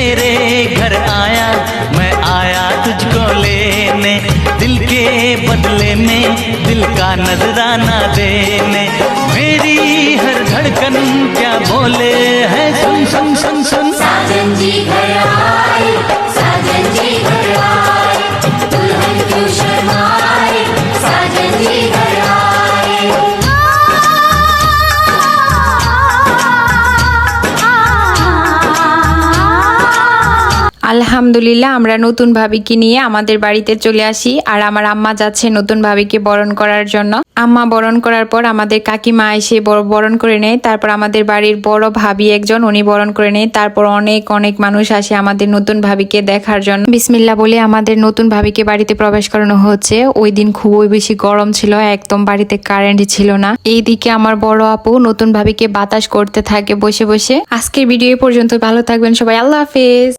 तेरे घर आया, मैं आया तुझको लेने, दिल के बदले में दिल का नजराना देने। मेरी हर धड़कन क्या बोले है, सुन सुन सुन सुन। साजन जी घर आए, साजन जी घर आए, दुल्हन क्यों शर्माए, साजन जी घर आए। আলহামদুলিল্লাহ আমরা নতুন ভাবিকে নিয়ে আমাদের বাড়িতে চলে আসি। আর আমার আম্মা যাচ্ছে নতুন ভাবিকে বরণ করার জন্য। আম্মা বরণ করার পর আমাদের কাকিমা এসে বরণ করে নেয়। তারপর আমাদের বাড়ির বড় ভাবি একজন, উনি বরণ করে নেয়। তারপর অনেক অনেক মানুষ আসে আমাদের নতুন ভাবিকে দেখার জন্য। বিসমিল্লাহ বলে আমাদের নতুন ভাবিকে বাড়িতে প্রবেশ করানো হচ্ছে। ওই দিন খুবই বেশি গরম ছিল, একদম বাড়িতে কারেন্ট ছিল না। এইদিকে আমার বড় আপু নতুন ভাবিকে বাতাস করতে থাকে বসে বসে। আজকের ভিডিও পর্যন্ত, ভালো থাকবেন সবাই, আল্লাহ হাফেজ।